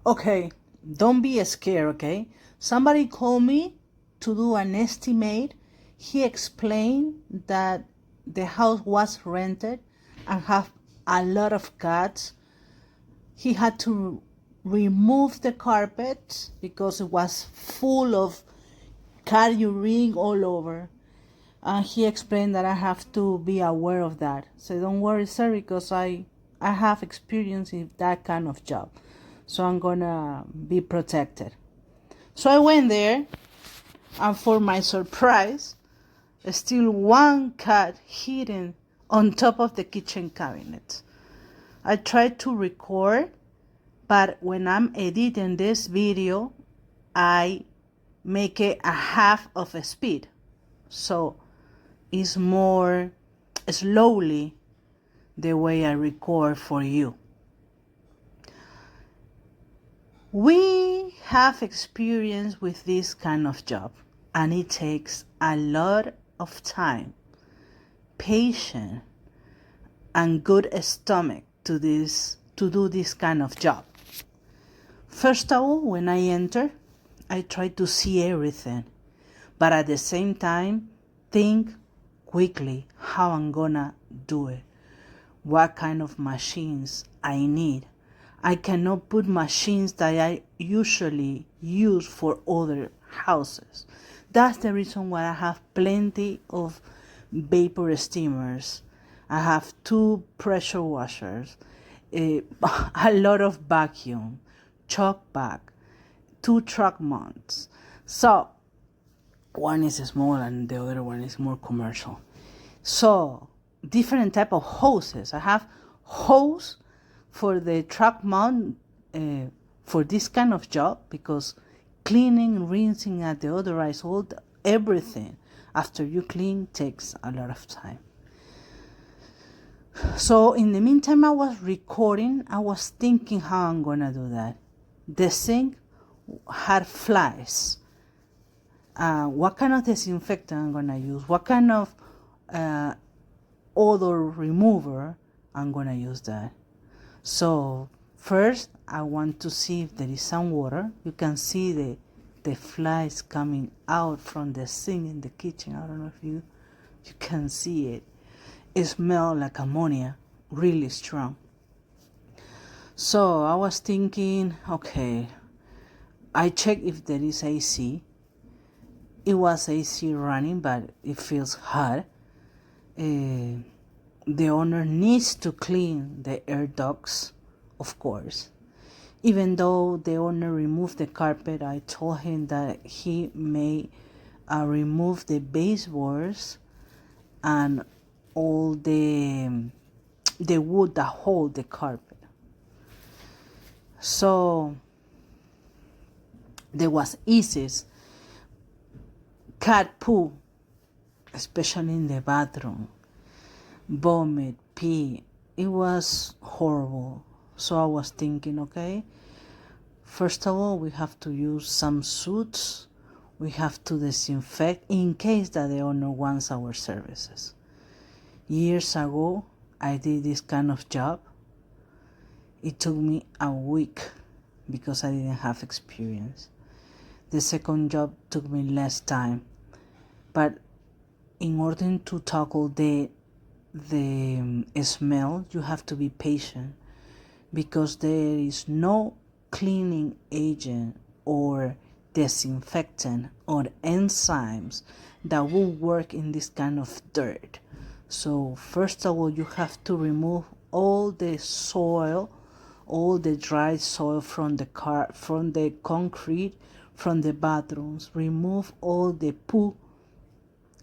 Okay, don't be scared, okay? Somebody called me to do an estimate. He explained that the house was rented and have a lot of cats. He had to remove the carpet because it was full of cat urine all over. And he explained that I have to be aware of that. So don't worry, sir, because I have experience in that kind of job. So I'm gonna be protected. So I went there, and for my surprise, still one cat hidden on top of the kitchen cabinet. I tried to record, but when I'm editing this video, I make it a half of a speed. So it's more slowly the way I record for you. We have experience with this kind of job, and it takes a lot of time, patience, and good stomach to do this kind of job. First of all, when I enter, I try to see everything, but at the same time, think quickly how I'm gonna do it, what kind of machines I need. I cannot put machines that I usually use for other houses. That's the reason why I have plenty of vapor steamers. I have 2 pressure washers, a lot of vacuum, chalk bag, 2 truck mounts. So one is small and the other one is more commercial. So different type of hoses. I have hose for the truck mount for this kind of job, because cleaning, rinsing, and deodorize everything after you clean takes a lot of time. So in the meantime, I was recording. I was thinking how I'm gonna do that. The sink had flies. What kind of disinfectant I'm gonna use? What kind of odor remover I'm gonna use that? So first, I want to see if there is some water. You can see the flies coming out from the sink in the kitchen. I don't know if you can see it. It smells like ammonia, really strong. So I was thinking, okay, I checked if there is AC. It was AC running, but it feels hot. The owner needs to clean the air ducts, of course. Even though the owner removed the carpet, I told him that he may remove the baseboards and all the wood that hold the carpet. So there was issues. Cat poo, especially in the bathroom, vomit, pee. It was horrible. So I was thinking, okay, first of all, we have to use some suits. We have to disinfect in case that the owner wants our services. Years ago, I did this kind of job. It took me a week because I didn't have experience. The second job took me less time. But in order to tackle the smell, you have to be patient, because there is no cleaning agent or disinfectant or enzymes that will work in this kind of dirt. So first of all, you have to remove all the soil, all the dry soil from from the concrete, from the bathrooms. Remove all the poo.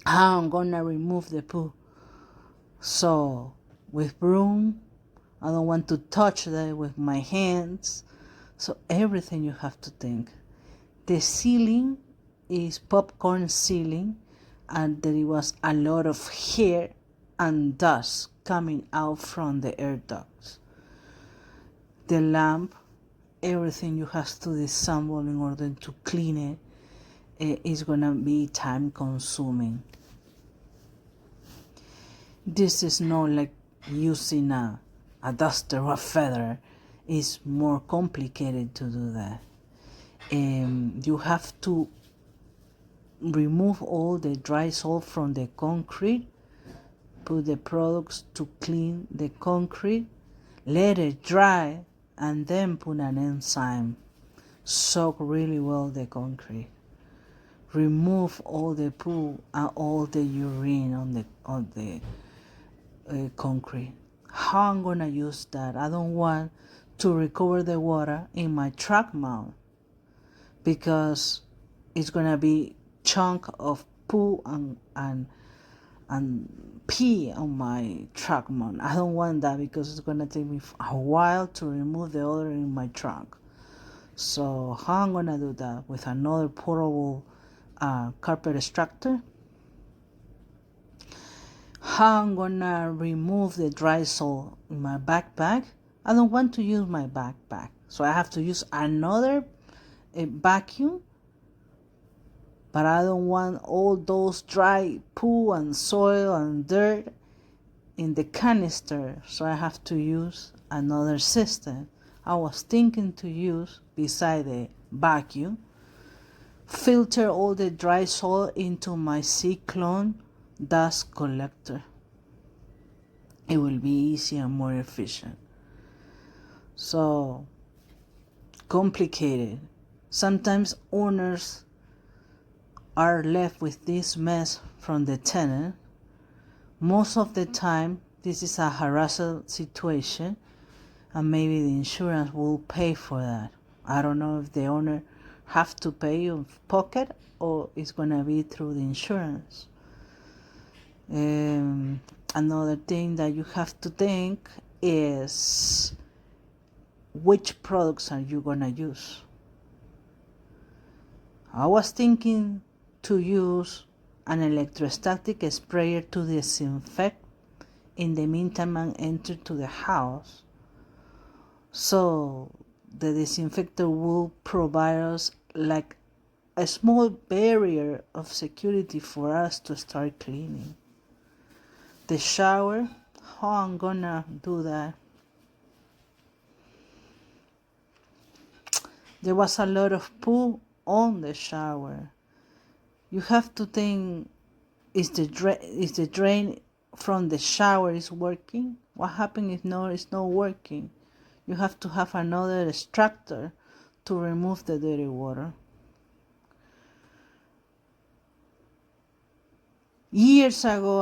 How I'm gonna remove the poo? So with broom, I don't want to touch that with my hands. So everything you have to think. The ceiling is popcorn ceiling, and there was a lot of hair and dust coming out from the air ducts. The lamp, everything you have to disassemble in order to clean it is gonna be time consuming. This is not like using a duster or a feather. It's more complicated to do that. You have to remove all the dry salt from the concrete, put the products to clean the concrete, let it dry, and then put an enzyme. Soak really well the concrete. Remove all the poo and all the urine on the concrete. How I'm gonna use that? I don't want to recover the water in my truck mount because it's gonna be chunk of poo and pee on my truck mount. I don't want that because it's gonna take me a while to remove the odor in my trunk. So how I'm gonna do that? With another portable carpet extractor. How I'm gonna remove the dry salt in my backpack? I don't want to use my backpack, so I have to use another vacuum, but I don't want all those dry poo and soil and dirt in the canister, so I have to use another system. I was thinking to use, beside the vacuum, filter all the dry soil into my cyclone dust collector. It will be easy and more efficient. So complicated. Sometimes owners are left with this mess from the tenant. Most of the time, this is a harassment situation, and maybe the insurance will pay for that. I don't know if the owner have to pay out of pocket or it's gonna be through the insurance. Another thing that you have to think is which products are you gonna use. I was thinking to use an electrostatic sprayer to disinfect in the meantime I enter to the house. So the disinfector will provide us like a small barrier of security for us to start cleaning. The shower, how I'm gonna do that? There was a lot of poo on the shower. You have to think, is the drain from the shower is working? What happens if it's not working? You have to have another extractor to remove the dirty water. Years ago,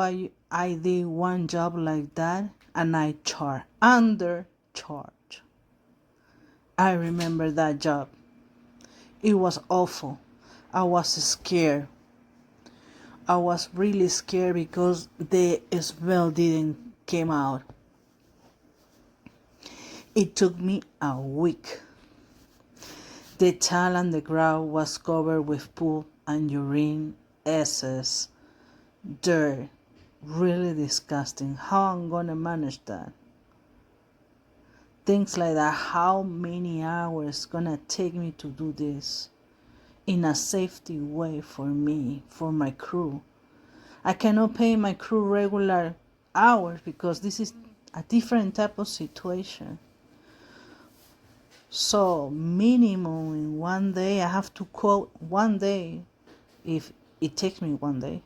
I did one job like that, and I undercharged. I remember that job. It was awful. I was scared. I was really scared because the smell didn't come out. It took me a week. The tile on the ground was covered with poo and urine, SS, dirt. Really disgusting. How I'm gonna manage that? Things like that. How many hours gonna take me to do this in a safety way for me, for my crew? I cannot pay my crew regular hours because this is a different type of situation. So minimum in one day, I have to quote one day, if it takes me one day,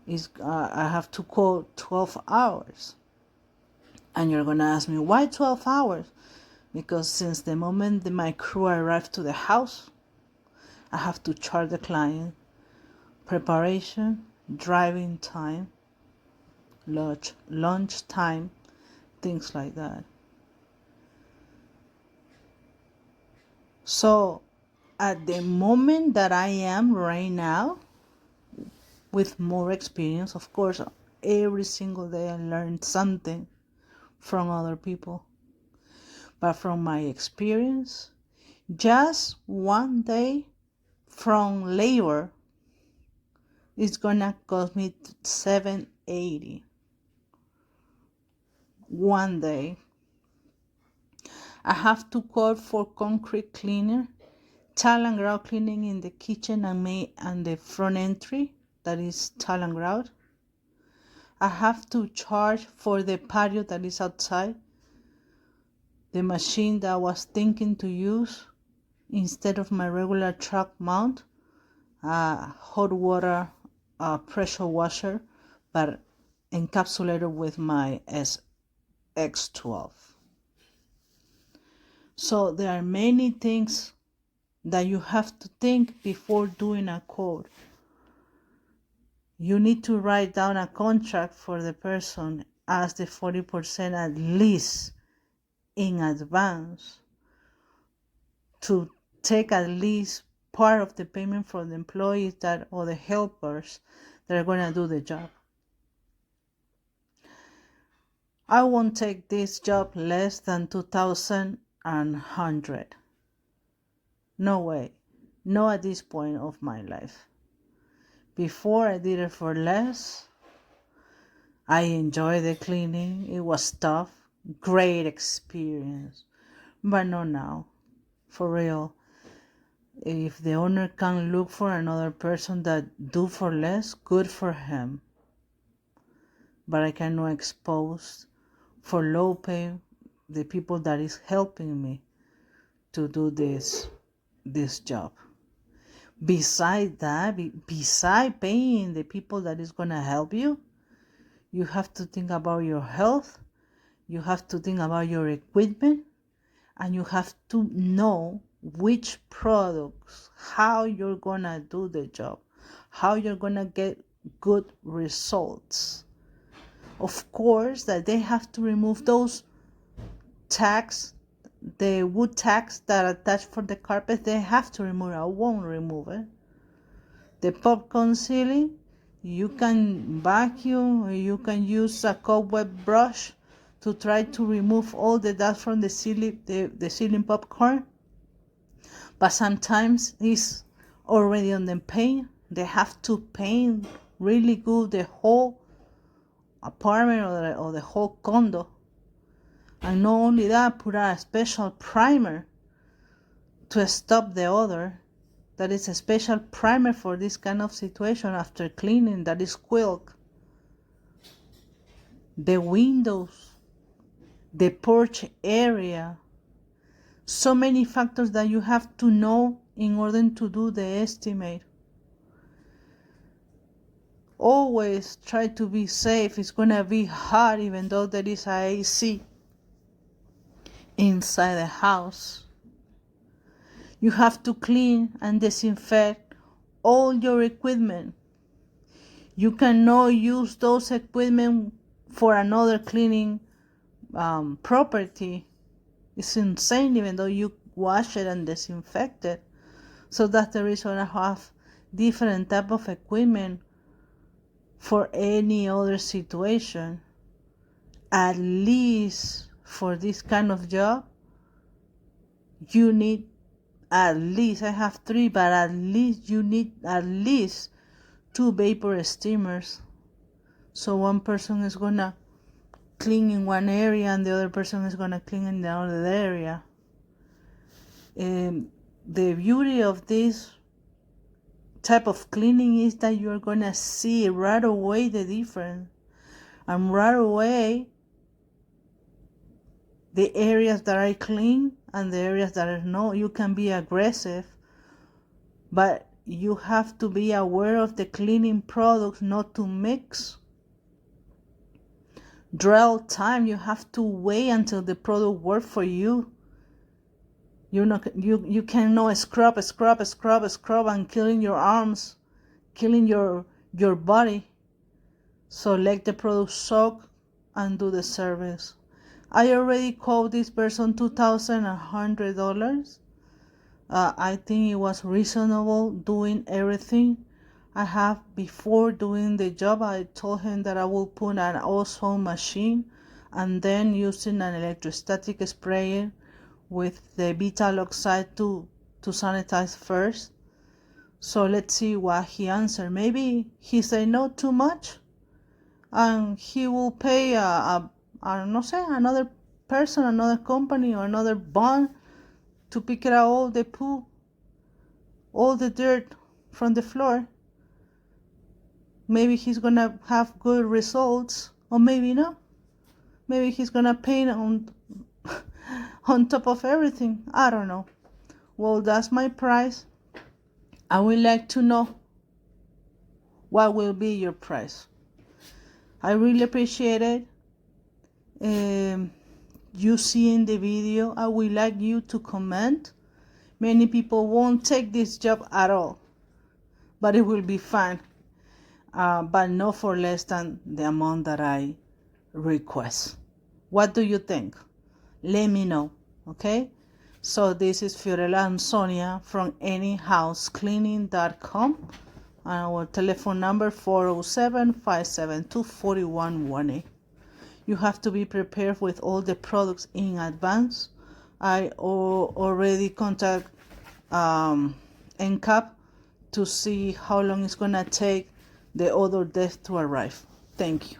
I have to quote 12 hours. And you're going to ask me, why 12 hours? Because since the moment that my crew arrived to the house, I have to charge the client preparation, driving time, lunch time, things like that. So at the moment that I am right now, with more experience, of course, every single day I learn something from other people. But from my experience, just one day from labor is gonna cost me $780. One day. I have to quote for concrete cleaner, tile and grout cleaning in the kitchen and the front entry, that is tile and grout. I have to charge for the patio that is outside the machine that I was thinking to use instead of my regular truck mount, hot water pressure washer, but encapsulated with my SX12. So there are many things that you have to think before doing a quote. You need to write down a contract for the person, ask the 40% at least in advance to take at least part of the payment from the employees that or the helpers that are going to do the job. I won't take this job less than 2,100. No way. No at this point of my life. Before I did it for less. I enjoyed the cleaning. It was tough. Great experience. But not now. For real. If the owner can look for another person that do for less, good for him. But I cannot expose for low pay the people that is helping me to do this job. Besides that, beside paying the people that is gonna help you, you have to think about your health, you have to think about your equipment, and you have to know which products, how you're gonna do the job, how you're gonna get good results. Of course, that they have to remove those tags, the wood tags that are attached for the carpet, they have to remove it. I won't remove it. The popcorn ceiling, you can vacuum or you can use a cobweb brush to try to remove all the dust from the ceiling, the ceiling popcorn. But sometimes it's already on the paint. They have to paint really good the whole apartment or the whole condo. And not only that, put a special primer to stop the odor. That is a special primer for this kind of situation after cleaning, that is quilt. The windows, the porch area. So many factors that you have to know in order to do the estimate. Always try to be safe. It's going to be hot even though there is a AC inside the house. You have to clean and disinfect all your equipment. You cannot use those equipment for another cleaning property. It's insane even though you wash it and disinfect it. So that's the reason I have different type of equipment for any other situation. At least for this kind of job, you need at least, I have 3, but at least you need at least 2 vapor steamers. So one person is gonna clean in one area and the other person is gonna clean in the other area. The beauty of this type of cleaning is that you're gonna see right away the difference, and right away the areas that are clean and the areas that are not. You can be aggressive, but you have to be aware of the cleaning products not to mix. Dwell time, you have to wait until the product works for you. You cannot scrub and killing your arms, killing your body. So let the product soak and do the service. I already called this person $2,100. I think it was reasonable doing everything I have before doing the job. I told him that I will put an ozone machine and then using an electrostatic sprayer with the vital oxide to sanitize first. So let's see what he answered. Maybe he said no too much and he will pay another person, another company or another bond to pick it out all the poo, all the dirt from the floor. Maybe he's gonna have good results, or maybe not. Maybe he's gonna paint on on top of everything. I don't know. Well, that's my price. I would like to know what will be your price. I really appreciate it. You see in the video, I would like you to comment. Many people won't take this job at all, but it will be fun. But not for less than the amount that I request. What do you think? Let me know, okay? So this is Fiorella and Sonia from anyhousecleaning.com. Our telephone number 407-572-4118. You have to be prepared with all the products in advance. I already contact NCAP to see how long it's gonna take the odor death to arrive. Thank you.